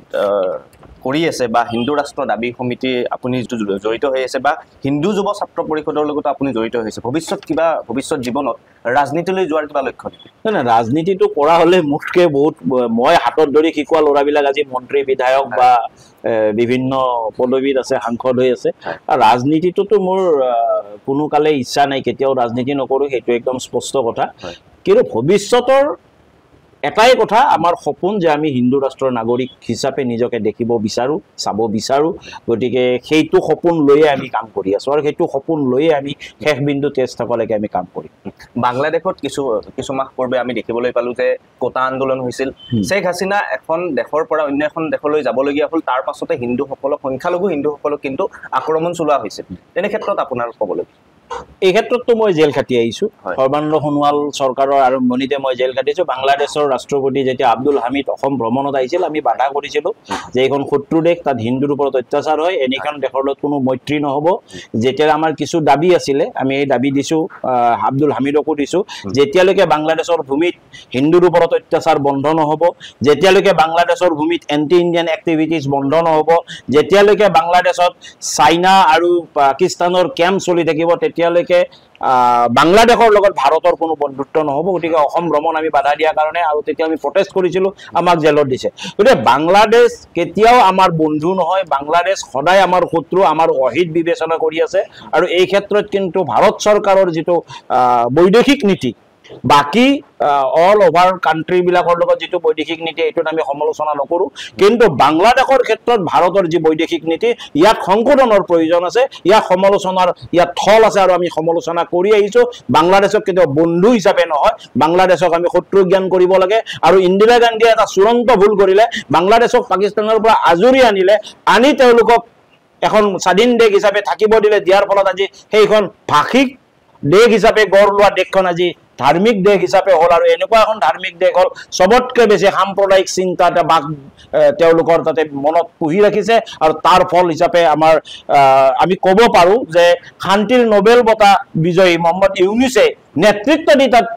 কৰি আছে বা হিন্দু ৰাষ্ট্ৰ দাবী সমিতি আপুনি জড়িত হৈ আছে বা হিন্দু যুৱ ছাত্ৰ পৰিষদৰ লগত আপুনি জড়িত হৈছে ভৱিষ্যত জীৱনত ৰাজনীতিলৈ যোৱাৰ কিবা লক্ষ্য নেকি না ৰাজনীতিটো কৰা হলে মুঠকে বহুত মই হাতত ধৰি শিকোৱা ল'ৰাবিলাক আজি মন্ত্ৰী বিধায়ক বা বিভিন্ন পদবীত আছে, সাংসদ হৈ আছে। আৰু ৰাজনীতিটোতো মোৰ কোনো কালে ইচ্ছা নাই, কেতিয়াও ৰাজনীতি নকৰোঁ, সেইটো একদম স্পষ্ট কথা। কিন্তু ভৱিষ্যতৰ এটাই কথা, আমাৰ সপোন যে আমি হিন্দু ৰাষ্ট্ৰৰ নাগৰিক হিচাপে নিজকে দেখিব বিচাৰোঁ, চাব বিচাৰোঁ। গতিকে সেইটো সপোন লৈয়ে আমি কাম কৰি আছোঁ, আৰু সেইটো সপোন লৈয়ে আমি শেষ বিন্দু তেজ থকালৈকে আমি কাম কৰিম। বাংলাদেশত কিছু মাহ পূৰ্বে আমি দেখিবলৈ পালোঁ যে কোটা আন্দোলন হৈছিল। শ্বেখ হাছিনা এখন দেশৰ পৰা অন্য এখন দেশলৈ যাবলগীয়া হ'ল, তাৰ পাছতে হিন্দুসকলক, সংখ্যালঘু হিন্দুসকলক কিন্তু আক্ৰমণ চলোৱা হৈছিল। তেনে ক্ষেত্ৰত আপোনাৰ ক'বলৈ? এই ক্ষেত্ৰততো মই জেল খাটি আহিছোঁ। সৰ্বানন্দ সোণোৱাল চৰকাৰৰ আৰম্ভণিতে মই জেল খাটিছোঁ। বাংলাদেশৰ ৰাষ্ট্ৰপতি যেতিয়া আব্দুল হামিদ অসম ভ্ৰমণত আহিছিল, আমি বাধা কৰিছিলোঁ যে এইখন শত্ৰু দেশ, তাত হিন্দুৰ ওপৰত অত্যাচাৰ হয়, এনেখন দেশৰ লগত কোনো মৈত্ৰী নহ'ব। যেতিয়া আমাৰ কিছু দাবী আছিলে, আমি এই দাবী দিছোঁ, আব্দুল হামিদকো দিছোঁ, যেতিয়ালৈকে বাংলাদেশৰ ভূমিত হিন্দুৰ ওপৰত অত্যাচাৰ বন্ধ নহ'ব, যেতিয়ালৈকে বাংলাদেশৰ ভূমিত এণ্টি ইণ্ডিয়ান এক্টিভিটিজ বন্ধ নহ'ব, যেতিয়ালৈকে বাংলাদেশত চাইনা আৰু পাকিস্তানৰ কেম্প চলি থাকিব, তেতিয়ালৈকে বাংলাদেশৰ লগত ভাৰতৰ কোনো বন্ধুত্ব নহ'ব। গতিকে অসম ভ্ৰমণ আমি বাধা দিয়াৰ কাৰণে, আৰু তেতিয়া আমি প্ৰটেষ্ট কৰিছিলোঁ, আমাক জেলত দিছে। গতিকে বাংলাদেশ কেতিয়াও আমাৰ বন্ধু নহয়, বাংলাদেশ সদায় আমাৰ শত্ৰু, আমাৰ অহিত বিবেচনা কৰি আছে। আৰু এই ক্ষেত্ৰত কিন্তু ভাৰত চৰকাৰৰ যিটো বৈদেশিক নীতি, বাকী অল অভাৰ কাণ্ট্ৰিবিলাকৰ লগত যিটো বৈদেশিক নীতি, এইটোত আমি সমালোচনা নকৰোঁ। কিন্তু বাংলাদেশৰ ক্ষেত্ৰত ভাৰতৰ যি বৈদেশিক নীতি, ইয়াত সংশোধনৰ প্ৰয়োজন আছে, ইয়াত সমালোচনাৰ ইয়াত থল আছে, আৰু আমি সমালোচনা কৰি আহিছোঁ। বাংলাদেশক কেতিয়াও বন্ধু হিচাপে নহয়, বাংলাদেশক আমি শত্ৰু জ্ঞান কৰিব লাগে। আৰু ইন্দিৰা গান্ধীয়ে এটা চূড়ান্ত ভুল কৰিলে, বাংলাদেশক পাকিস্তানৰ পৰা আজৰি আনি তেওঁলোকক এখন স্বাধীন দেশ হিচাপে থাকিব দিয়াৰ ফলত আজি সেইখন ভাষিক দেশ হিচাপে গঢ় লোৱা দেশখন আজি ধাৰ্মিক দেশ হিচাপে হ'ল। আৰু এনেকুৱা এখন ধাৰ্মিক দেশ হ'ল, চবতকৈ বেছি সাম্প্ৰদায়িক চিন্তা এটা তেওঁলোকৰ তাতে মনত পুহি ৰাখিছে। আৰু তাৰ ফল হিচাপে আমি ক'ব পাৰোঁ যে শান্তিৰ নোবেল বঁটা বিজয়ী মহম্মদ ইউনুছে নেতৃত্ব দি তাত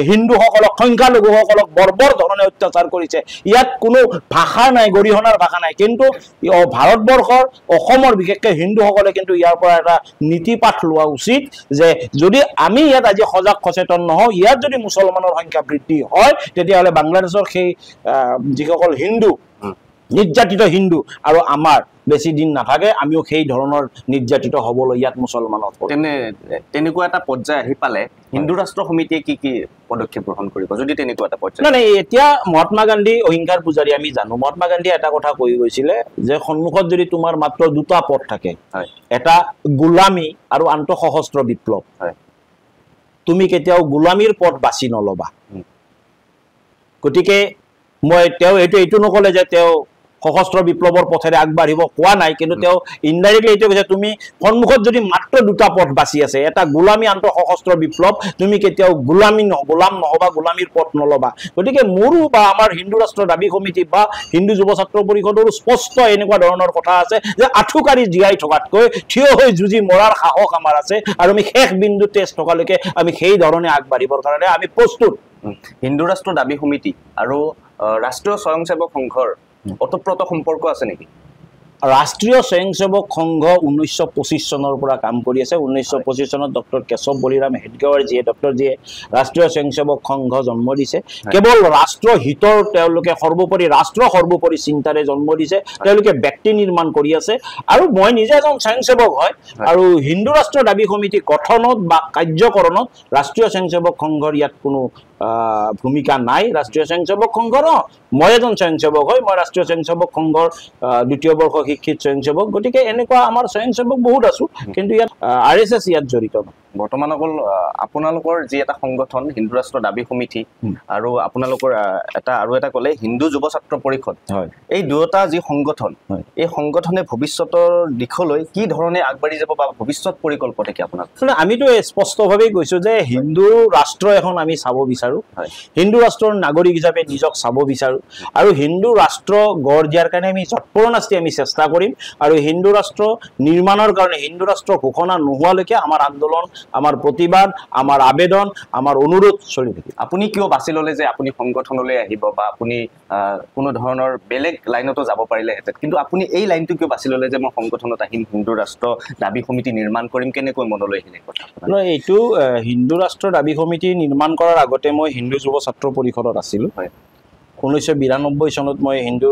হিন্দুসকলক, সংখ্যালঘুসকলক বৰ্বৰ ধৰণে অত্যাচাৰ কৰিছে। ইয়াত কোনো ভাষা নাই, গৰিহণাৰ ভাষা নাই। কিন্তু ভাৰতবৰ্ষৰ, অসমৰ বিশেষকৈ হিন্দুসকলে কিন্তু ইয়াৰ পৰা এটা নীতি পাঠ লোৱা উচিত যে যদি আমি ইয়াত আজি সজাগ সচেতন নহওঁ, ইয়াত যদি মুছলমানৰ সংখ্যা বৃদ্ধি হয়, তেতিয়াহ'লে বাংলাদেশৰ সেই যিসকল হিন্দু, নিৰ্যাতিত হিন্দু, আৰু আমাৰ বেছি দিন নাথাকে, আমিও সেই ধৰণৰ নিৰ্যাতিত হ'বলৈ ইয়াত মুছলমানত। তেনেকুৱা এটা পৰ্যায় আহি পালে হিন্দু ৰাষ্ট্ৰ সমিতিয়ে কি পদক্ষেপ গ্ৰহণ কৰিব, যদি তেনেকুৱা এটা পৰ্যায়? নাই, এতিয়া মহাত্মা গান্ধী অহিংসাৰ পূজাৰী, আমি জানো। মহাত্মা গান্ধীয়ে এটা কথা কৈ গৈছিলে যে সন্মুখত যদি তোমাৰ মাত্ৰ দুটা পথ থাকে, এটা গোলামী আৰু আনটো সশস্ত্ৰ বিপ্লৱ, তুমি কেতিয়াও গোলামীৰ পথ বাছি নল'বা। গতিকে তেওঁ এইটো নক'লে যে তেওঁ সশস্ত্ৰ বিপ্লৱৰ পথেৰে আগবাঢ়িব, কোৱা নাই। কিন্তু তেওঁ ইনডাইৰেক্টলি এইটো কৈছে, তুমি সন্মুখত যদি মাত্ৰ দুটা পথ বাছি আছে, এটা গোলামী, আনটো সশস্ত্ৰ বিপ্লৱ, তুমি কেতিয়াও গোলাম নহ'বা, গোলামীৰ পথ নল'বা। গতিকে মোৰো বা আমাৰ হিন্দু ৰাষ্ট্ৰ দাবী সমিতি বা হিন্দু যুৱ ছাত্ৰ পৰিষদৰো স্পষ্ট এনেকুৱা ধৰণৰ কথা আছে যে আঁঠুকাৰি জীয়াই থকাতকৈ থিয় হৈ যুঁজি মৰাৰ সাহস আমাৰ আছে, আৰু আমি শেষ বিন্দু তেজ থকালৈকে আমি সেই ধৰণে আগবাঢ়িবৰ কাৰণে আমি প্ৰস্তুত। হিন্দু ৰাষ্ট্ৰ দাবী সমিতি আৰু ৰাষ্ট্ৰীয় স্বয়ংসেৱক সংঘৰ ওতঃপ্ৰোত সম্পৰ্ক আছে নেকি? ৰাষ্ট্ৰীয় স্বয়ংসেৱক সংঘ 1925 চনৰ পৰা কাম কৰি আছে। 1925 চনত ডক্টৰ কেশৱ বলিৰাম হেডগেৱাৰ ডক্টৰজীয়ে ৰাষ্ট্ৰীয় স্বয়ংসেৱক সংঘ জন্ম দিছে। কেৱল ৰাষ্ট্ৰ হিতৰ তেওঁলোকে ৰাষ্ট্ৰ সৰ্বোপৰি চিন্তাৰে জন্ম দিছে। তেওঁলোকে ব্যক্তি নিৰ্মাণ কৰি আছে। আৰু মই নিজে এজন স্বয়ংসেৱক হয়, আৰু হিন্দু ৰাষ্ট্ৰ দাবী সমিতি গঠনত বা কাৰ্যকৰণত ৰাষ্ট্ৰীয় স্বয়ংসেৱক সংঘৰ ইয়াত কোনো ভূমিকা নাই। ৰাষ্ট্ৰীয় স্বয়ংসেৱক সংঘৰ মই এজন স্বয়ংসেৱক হয়, মই ৰাষ্ট্ৰীয় স্বয়ংসেৱক সংঘৰ দ্বিতীয় বৰ্ষ শিক্ষিত স্বয়ংসেৱক। গতিকে এনেকুৱা আমাৰ স্বয়ংসেৱক বহুত আছোঁ, কিন্তু ইয়াত RSS ইয়াত জড়িত নহয়। বৰ্তমান অকল আপোনালোকৰ যি এটা সংগঠন হিন্দু ৰাষ্ট্ৰ দাবী সমিতি আৰু আপোনালোকৰ আৰু এটা ক'লে হিন্দু যুৱ ছাত্ৰ পৰিষদ, এই দুয়োটা যি সংগঠন, এই সংগঠনে ভৱিষ্যতৰ দিশলৈ কি ধৰণে আগবাঢ়ি যাব বা ভৱিষ্যত পৰিকল্পনা কি আপোনাৰ? আমিতো স্পষ্টভাৱেই কৈছোঁ যে হিন্দু ৰাষ্ট্ৰ এখন আমি চাব বিচাৰোঁ, হিন্দু ৰাষ্ট্ৰৰ নাগৰিক হিচাপে নিজক চাব বিচাৰোঁ, আৰু হিন্দু ৰাষ্ট্ৰ গঢ় দিয়াৰ কাৰণে আমি যৎপৰোনাস্তি আমি চেষ্টা কৰিম। আৰু হিন্দু ৰাষ্ট্ৰ নিৰ্মাণৰ কাৰণে, হিন্দু ৰাষ্ট্ৰ ঘোষণা নোহোৱালৈকে আমাৰ আন্দোলন, আমাৰ প্ৰতিবাদ, আমাৰ আবেদন, আমাৰ অনুৰোধ চলি থাকিব। আপুনি কিয় বাছি ল'লে যে আপুনি সংগঠনলৈ আহিব, বা আপুনি কোনো ধৰণৰ বেলেগ লাইনতো যাব পাৰিলেহেঁতেন, কিন্তু আপুনি এই লাইনটো কিয় বাছি ল'লে যে মই সংগঠনত আহিম, হিন্দু ৰাষ্ট্ৰ দাবী সমিতি নিৰ্মাণ কৰিম? কেনেকৈ মনলৈ আহিলে কথা? এইটো হিন্দু ৰাষ্ট্ৰ দাবী সমিতি নিৰ্মাণ কৰাৰ আগতে মই হিন্দু যুৱ ছাত্ৰ পৰিষদত আছিলোঁ। 1992 চনত মই হিন্দু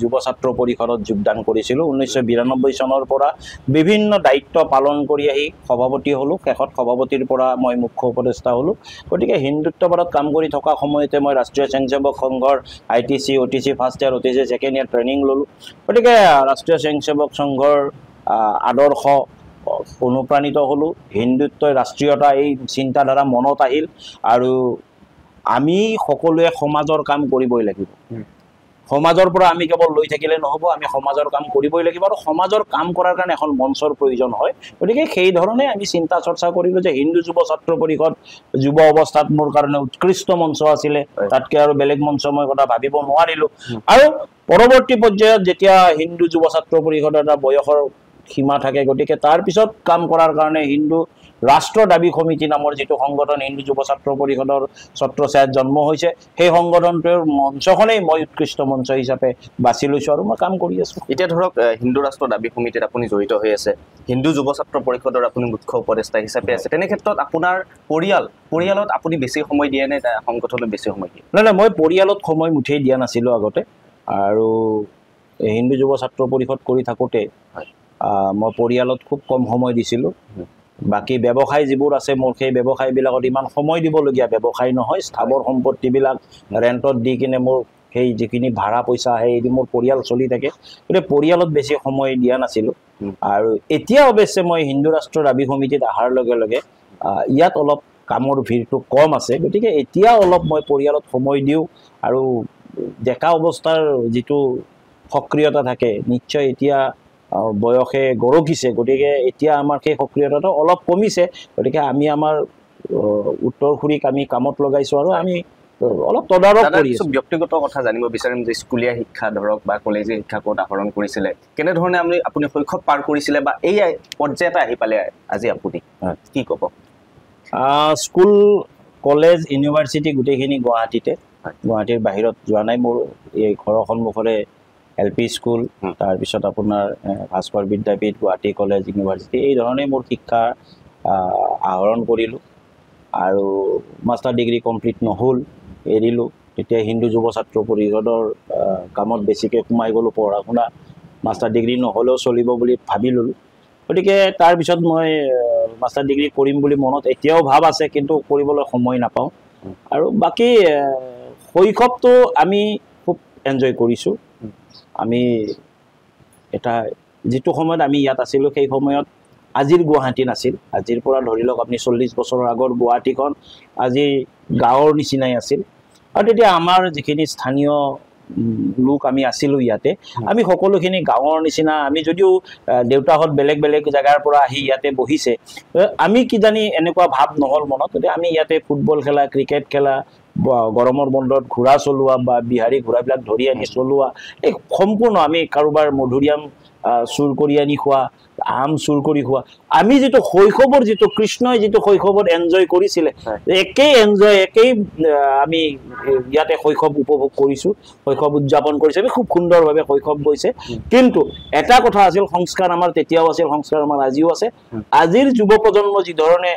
যুৱ ছাত্ৰ পৰিষদত যোগদান কৰিছিলোঁ 1992 চনৰ পৰা বিভিন্ন দায়িত্ব পালন কৰি আহি সভাপতি হ'লোঁ শেষত সভাপতিৰ পৰা মই মুখ্য উপদেষ্টা হ'লোঁ গতিকে হিন্দুত্ববাদত কাম কৰি থকা সময়তে মই ৰাষ্ট্ৰীয় স্বয়ংসেৱক সংঘৰ ITC OTC first year OTC second year training ল'লোঁ গতিকে ৰাষ্ট্ৰীয় স্বয়ংসেৱক সংঘৰ আদৰ্শ অনুপ্ৰাণিত হ'লোঁ হিন্দুত্বই ৰাষ্ট্ৰীয়তা এই চিন্তাধাৰা মনত আহিল আৰু আমি সকলোৱে সমাজৰ কাম কৰিবই লাগিব সমাজৰ পৰা আমি কেৱল লৈ থাকিলে নহ'ব আমি সমাজৰ কাম কৰিবই লাগিব আৰু সমাজৰ কাম কৰাৰ কাৰণে এখন মঞ্চৰ প্ৰয়োজন হয় গতিকে সেই ধৰণে আমি চিন্তা চৰ্চা কৰিলোঁ যে হিন্দু যুৱ ছাত্ৰ পৰিষদ যুৱ অৱস্থাত মোৰ কাৰণে উৎকৃষ্ট মঞ্চ আছিলে তাতকৈ আৰু বেলেগ মঞ্চ মই কথা ভাবিব নোৱাৰিলোঁ আৰু পৰৱৰ্তী পৰ্যায়ত যেতিয়া হিন্দু যুৱ ছাত্ৰ পৰিষদৰ এটা বয়সৰ সীমা থাকে গতিকে তাৰ পিছত কাম কৰাৰ কাৰণে হিন্দু ৰাষ্ট্ৰ দাবী সমিতি নামৰ যেটো সংগঠন হিন্দু যুৱ ছাত্ৰ পৰিষদৰ ছত্ৰছায়াত জন্ম হৈছে সেই সংগঠনটোৰ মঞ্চখনেই মই উৎকৃষ্ট মঞ্চ হিচাপে বাছি লৈছোঁ আৰু মই কাম কৰি আছোঁ এতিয়া ধৰক হিন্দু ৰাষ্ট্ৰ দাবী সমিতিত আপুনি জড়িত হৈ আছে হিন্দু যুৱ ছাত্ৰ পৰিষদৰ আপুনি মুখ্য উপদেষ্টা হিচাপে আছে তেনে ক্ষেত্ৰত আপোনাৰ পৰিয়ালত আপুনি বেছি সময় দিয়ে নে সংগঠনত বেছি সময় দিয়ে নাই মই পৰিয়ালত সময় মুঠেই দিয়া নাছিলোঁ আগতে আৰু হিন্দু যুৱ ছাত্ৰ পৰিষদ কৰি থাকোঁতে মই পৰিয়ালত খুব কম সময় দিছিলোঁ বাকি ব্যৱসায় যিবোৰ আছে মোৰ সেই ব্যৱসায়বিলাকত ইমান সময় দিবলগীয়া ব্যৱসায় নহয় স্থাবৰ সম্পত্তিবিলাক ৰেণ্টত দি কিনে মোৰ সেই যিখিনি ভাড়া পইচা আহে এই মোৰ পৰিয়াল চলি থাকে গতিকে পৰিয়ালত বেছি সময় দিয়া নাছিলোঁ আৰু এতিয়া অৱশ্যে মই হিন্দু ৰাষ্ট্ৰ দাবী সমিতিত অহাৰ লগে লগে ইয়াত অলপ কামৰ ভিৰটো কম আছে গতিকে এতিয়া অলপ মই পৰিয়ালত সময় দিওঁ আৰু ডেকা অৱস্থাৰ যিটো সক্ৰিয়তা থাকে নিশ্চয় এতিয়া বয়সে গৰকিছে গতিকে এতিয়া আমাৰ সেই সক্ৰিয়তাটো অলপ কমিছে গতিকে আমি আমাৰ উত্তৰসূৰীক আমি কামত লগাইছোঁ আৰু আমি অলপ তদাৰক কৰি আছোঁ ব্যক্তিগত কথা জানিব বিচাৰিম যে স্কুলীয়া শিক্ষা ধৰক বা কলেজীয়া শিক্ষা ক'ত আহৰণ কৰিছিলে কেনেধৰণে আপুনি শৈশৱ পাৰ কৰিছিলে বা এই পৰ্যায়তে আহি পালে আজি আপুনি কি ক'ব স্কুল কলেজ ইউনিভাৰ্চিটি গোটেইখিনি গুৱাহাটীতে গুৱাহাটীৰ বাহিৰত যোৱা নাই মোৰ এই ঘৰৰ সন্মুখৰে LP স্কুল তাৰপিছত আপোনাৰ ভাস্কৰ বিদ্যাপীঠ গুৱাহাটী কলেজ ইউনিভাৰ্চিটি এই ধৰণে মোৰ শিক্ষা আহৰণ কৰিলোঁ আৰু মাষ্টাৰ ডিগ্ৰী কমপ্লিট নহ'ল এৰিলোঁ তেতিয়া হিন্দু যুৱ ছাত্ৰ পৰিষদৰ কামত বেছিকৈ সোমাই গ'লোঁ পঢ়া শুনা মাষ্টাৰ ডিগ্ৰী নহ'লেও চলিব বুলি ভাবি ল'লোঁ গতিকে তাৰপিছত মই মাষ্টাৰ ডিগ্ৰী কৰিম বুলি মনত এতিয়াও ভাৱ আছে কিন্তু কৰিবলৈ সময় নাপাওঁ আৰু বাকী শৈশৱটো আমি খুব এনজয় কৰিছোঁ আমি এটা যিটো সময়ত আমি ইয়াত আছিলোঁ সেই সময়ত আজিৰ গুৱাহাটী নাছিল আজিৰ পৰা ধৰি লওক আপুনি 40 বছৰৰ আগৰ গুৱাহাটীখন আজি গাঁৱৰ নিচিনাই আছিল আৰু তেতিয়া আমাৰ যিখিনি স্থানীয় লোক আমি আছিলোঁ ইয়াতে আমি সকলোখিনি গাঁৱৰ নিচিনা আমি যদিও দেউতাহঁত বেলেগ বেলেগ জেগাৰ পৰা আহি ইয়াতে বহিছে আমি কিজানি এনেকুৱা ভাৱ নহ'ল মনত গতিকে আমি ইয়াতে ফুটবল খেলা ক্ৰিকেট খেলা গৰমৰ বন্ধত ঘোঁৰা চলোৱা বা বিহাৰী ঘোঁৰাবিলাক ধৰি আনি চলোৱা এই সম্পূৰ্ণ আমি কাৰোবাৰ মধুৰিআম চুৰ কৰি আনি খোৱা আম চুৰ কৰি খোৱা আমি যিটো শৈশৱৰ যিটো কৃষ্ণই যিটো শৈশৱত এনজয় কৰিছিলে একেই এনজয় একেই আমি ইয়াতে শৈশৱ উপভোগ কৰিছোঁ শৈশৱ উদযাপন কৰিছোঁ আমি খুব সুন্দৰভাৱে শৈশৱ গৈছে কিন্তু এটা কথা আছিল সংস্কাৰ আমাৰ তেতিয়াও আছিল সংস্কাৰ আমাৰ আজিও আছে আজিৰ যুৱ প্ৰজন্ম যি ধৰণে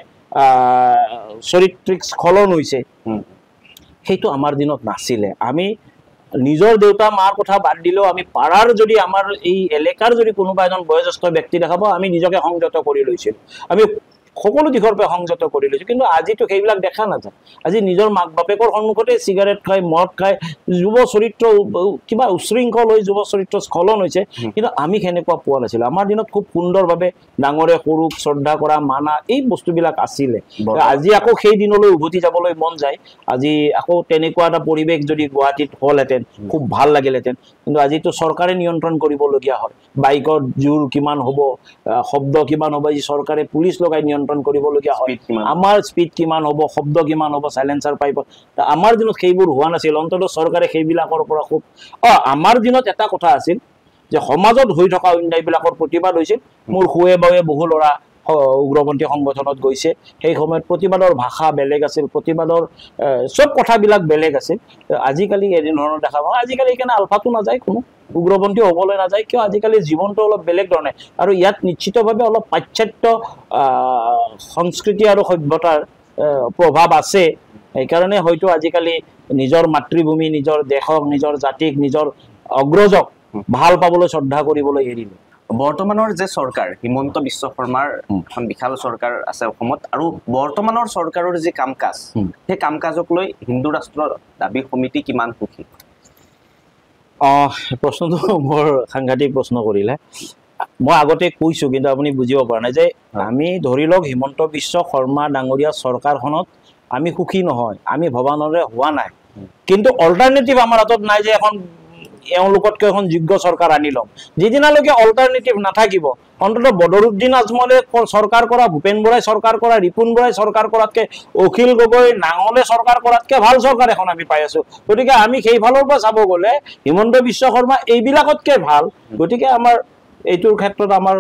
চৰিত্ৰিক স্খলন হৈছে সেইটো আমাৰ দিনত নাছিলে আমি নিজৰ দেউতা মাৰ কথা বাদ দিলেও আমি পাড়াৰ যদি আমাৰ এই এলেকাৰ যদি কোনোবা এজন বয়োজ্যেষ্ঠ ব্যক্তি দেখাব আমি নিজকে সংযত কৰি লৈছিলোঁ আমি সকলো দিশৰ পৰা সংযত কৰি লৈছোঁ কিন্তু আজিতো সেইবিলাক দেখা নাযায় আজি নিজৰ মাক বাপেকৰ সন্মুখতে চিগাৰেট খাই মদ খাই যুৱ চৰিত্ৰ কিবা উশৃংখল হৈ যুৱ চৰিত্ৰ স্খলন হৈছে কিন্তু আমি সেনেকুৱা পোৱা নাছিলোঁ আমাৰ দিনত খুব সুন্দৰভাৱে ডাঙৰে সৰুক শ্ৰদ্ধা কৰা মানা এই বস্তুবিলাক আছিলে আজি আকৌ সেই দিনলৈ উভতি যাবলৈ মন যায় আজি আকৌ তেনেকুৱা এটা পৰিৱেশ যদি গুৱাহাটীত হ'লহেঁতেন খুব ভাল লাগিলহেঁতেন কিন্তু আজিতো চৰকাৰে নিয়ন্ত্ৰণ কৰিবলগীয়া হয় বাইকত জোৰ কিমান হ'ব শব্দ কিমান হ'ব যি চৰকাৰে পুলিচ লগাই নিয়ন্ত্ৰণ কৰিবলগীয়া হয় আমাৰ স্পীড কিমান হ'ব শব্দ কিমান হ'ব সাইলেন্সাৰ পাইপ আমাৰ দিনত সেইবোৰ হোৱা নাছিল অন্তত চৰকাৰে সেইবিলাকৰ পৰা খুব আমাৰ দিনত এটা কথা আছিল যে সমাজত হৈ থকা অন্যায়বিলাকৰ প্ৰতিবাদ হৈছিল মোৰ খুৱে বাৱে বহু ল'ৰা উগ্ৰপন্থী সংগঠনত গৈছে সেই সময়ত প্ৰতিবাদৰ ভাষা বেলেগ আছিল প্ৰতিবাদৰ সব কথাবিলাক বেলেগ আছিল আজিকালি এদিন ধৰণৰ দেখা পাওঁ আজিকালি সেইকাৰণে আলফাটো নাযায় কোনো উগ্ৰপন্থী হ'বলৈ নাযায় কিয় আজিকালি জীৱনটো অলপ বেলেগ ধৰণে আৰু ইয়াত নিশ্চিতভাৱে অলপ পাশ্চাত্য সংস্কৃতি আৰু সভ্যতাৰ প্ৰভাৱ আছে সেইকাৰণে হয়তো আজিকালি নিজৰ মাতৃভূমি নিজৰ দেশক নিজৰ জাতিক নিজৰ অগ্ৰজক ভাল পাবলৈ শ্ৰদ্ধা কৰিবলৈ এৰিলে বৰ্তমানৰ যে চৰকাৰ হিমন্ত বিশ্ব শৰ্মাৰ এখন বিশাল চৰকাৰ আছে অসমত আৰু বৰ্তমানৰ চৰকাৰৰ যি কাম কাজ সেই কাম কাজক লৈ হিন্দু ৰাষ্ট্ৰ দাবী সমিতি কিমান সুখী প্ৰশ্নটো বৰ সাংঘাতিক প্ৰশ্ন কৰিলে মই আগতে কৈছো কিন্তু আপুনি বুজিব পৰা নাই যে আমি ধৰি লওক হিমন্ত বিশ্ব শৰ্মা ডাঙৰীয়া চৰকাৰখনত আমি সুখী নহয় আমি ভবানৰে হোৱা নাই কিন্তু অল্টাৰনেটিভ আমাৰ হাতত নাই যে এখন এওঁলোকতকৈ এখন যোগ্য চৰকাৰ আনি ল'ম যিদিনালৈকে অল্টাৰনেটিভ নাথাকিব অন্ততঃ বদৰুদ্দিন আজমলে চৰকাৰ কৰা ভূপেন বৰাই চৰকাৰ কৰা ৰিপুণ বৰাই চৰকাৰ কৰাতকৈ অখিল গগৈ নাঙলে চৰকাৰ কৰাতকৈ ভাল চৰকাৰ এখন আমি পাই আছো গতিকে আমি সেইফালৰ পৰা চাব গ'লে হিমন্ত বিশ্ব শৰ্মা এইবিলাকতকৈ ভাল গতিকে আমাৰ এইটোৰ ক্ষেত্ৰত আমাৰ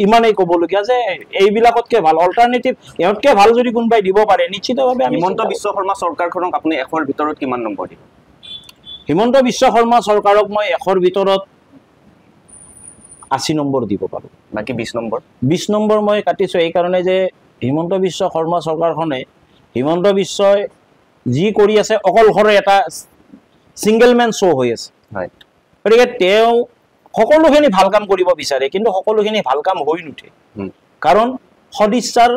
ইমানেই ক'বলগীয়া যে এইবিলাকতকৈ ভাল অল্টাৰনেটিভ ইহঁতকৈ ভাল যদি কোনোবাই দিব পাৰে নিশ্চিতভাৱে হিমন্ত বিশ্ব শৰ্মা চৰকাৰখনক আপুনি 100ৰ ভিতৰত কিমান নম্বৰ দিব হিমন্ত বিশ্ব শৰ্মা চৰকাৰক মই 100ৰ ভিতৰত 80 নম্বৰ দিব পাৰোঁ বাকী 20 নম্বৰ মই কাটিছোঁ এইকাৰণে যে হিমন্ত বিশ্ব শৰ্মা চৰকাৰখনে হিমন্ত বিশ্বই যি কৰি আছে অকলশৰে এটা ছিংগল মেন শ্ব' হৈ আছে গতিকে তেওঁ সকলোখিনি ভাল কাম কৰিব বিচাৰে কিন্তু সকলোখিনি ভাল কাম হৈ নুঠে কাৰণ সদিচ্ছাৰ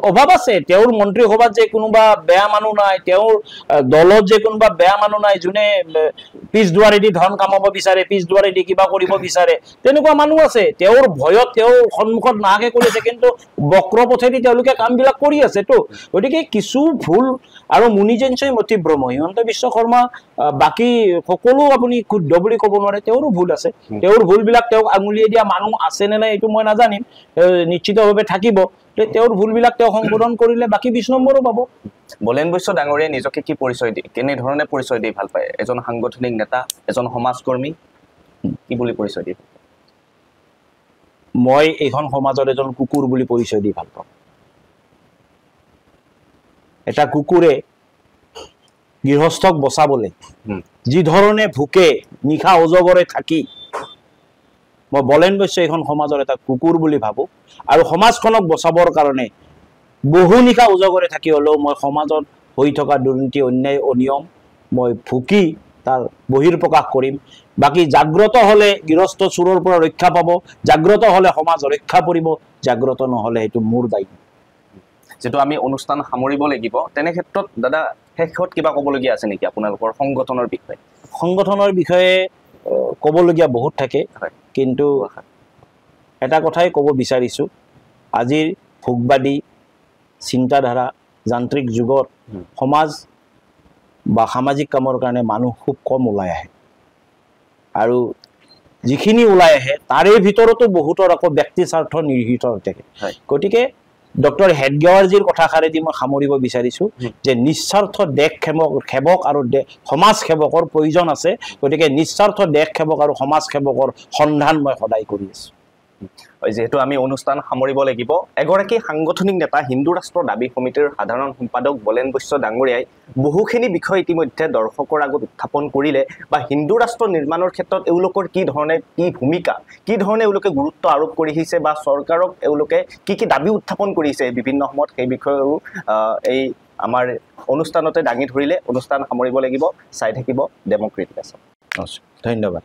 অভাৱ আছে তেওঁৰ মন্ত্ৰীসভাত যে কোনোবা বেয়া মানুহ নাই তেওঁৰ দলত যে কোনোবা বেয়া মানুহ নাই যোনে পিছ দুৱাৰেদি ধন কামাব বিচাৰে পিছ দুৱাৰেদি কিবা কৰিব বিচাৰে তেনেকুৱা মানুহ আছে তেওঁৰ ভয়ত তেওঁ সন্মুখত নাহাকে কৰিছে কিন্তু বক্ৰ পথেদি তেওঁলোকে কামবিলাক কৰি আছে তো গতিকে কিছু ভুল আৰু মুনিজেঞ্চয় মতিভ্ৰম হিমন্ত বিশ্ব শৰ্মা বাকী সকলো আপুনি শুদ্ধ বুলি ক'ব নোৱাৰে তেওঁৰো ভুল আছে তেওঁৰ ভুলবিলাক তেওঁক আঙুলিয়াই দিয়া মানুহ আছে নে নাই এইটো মই নাজানিম নিশ্চিতভাৱে থাকিব তেওঁৰ ভুলবিলাক তেওঁ সংশোধন কৰিলে বাকী 20 নম্বৰো পাব বলেন বৈশ্য ডাঙৰীয়াই নিজকে কি পৰিচয় দিয়ে কেনেধৰণে পৰিচয় দি ভাল পায় এজন সাংগঠনিক নেতা এজন সমাজকৰ্মী কি বুলি পৰিচয় দিয়ে মই এইখন সমাজৰ এজন কুকুৰ বুলি পৰিচয় দি ভাল পাওঁ এটা কুকুৰে গৃহস্থক বচাবলৈ যি ধৰণে ভুকে নিশা অজগৰে থাকি মই বলেন বৈশ্য এইখন সমাজৰ এটা কুকুৰ বুলি ভাবোঁ আৰু সমাজখনক বচাবৰ কাৰণে বহু নিশা উজগৰে থাকি হ'লেও মই সমাজত হৈ থকা দুৰ্নীতি অন্যায় অনিয়ম মই ভুকি তাৰ বহিৰ্প্ৰকাশ কৰিম বাকী জাগ্ৰত হ'লে গৃহস্থ চোৰৰ পৰা ৰক্ষা পাব জাগ্ৰত হ'লে সমাজ ৰক্ষা পৰিব জাগ্ৰত নহ'লে সেইটো মোৰ দায়িত্ব যেটো আমি অনুষ্ঠান সামৰিব লাগিব তেনে ক্ষেত্ৰত দাদা শেষত কিবা ক'বলগীয়া আছে নেকি আপোনালোকৰ সংগঠনৰ বিষয়ে ক'বলগীয়া বহুত থাকে কিন্তু এটা কথাই ক'ব বিচাৰিছোঁ আজিৰ ভোগবাদী চিন্তাধাৰা যান্ত্ৰিক যুগত সমাজ বা সামাজিক কামৰ কাৰণে মানুহ খুব কম ওলাই আহে আৰু যিখিনি ওলাই আহে তাৰে ভিতৰতো বহুতৰ আকৌ ব্যক্তি স্বাৰ্থ নিহিত থাকে গতিকে ডক্টৰ হেডগেৱাৰজীৰ কথাষাৰেদি মই সামৰিব বিচাৰিছোঁ যে নিস্বাৰ্থ দেশ সেৱক আৰু সমাজ সেৱকৰ প্ৰয়োজন আছে গতিকে নিস্বাৰ্থ দেশ সেৱক আৰু সমাজ সেৱকৰ সন্ধান মই সদায় কৰি আছোঁ যেহেতু আমি অনুষ্ঠান সামৰিব লাগিব এগৰাকী সাংগঠনিক নেতা হিন্দু ৰাষ্ট্ৰ দাবী সমিতিৰ সাধাৰণ সম্পাদক বলেন বৈশ্য ডাঙৰীয়াই বহুখিনি বিষয় ইতিমধ্যে দৰ্শকৰ আগত উত্থাপন কৰিলে বা হিন্দু ৰাষ্ট্ৰ নিৰ্মাণৰ ক্ষেত্ৰত এওঁলোকৰ কি ধৰণে কি ভূমিকা কি ধৰণে এওঁলোকে গুৰুত্ব আৰোপ কৰি আহিছে বা চৰকাৰক এওঁলোকে কি দাবী উত্থাপন কৰিছে বিভিন্ন সময়ত সেই বিষয়েও এই আমাৰ অনুষ্ঠানতে দাঙি ধৰিলে অনুষ্ঠান সামৰিব লাগিব চাই থাকিব ডেমক্ৰেটিক আছাম ধন্যবাদ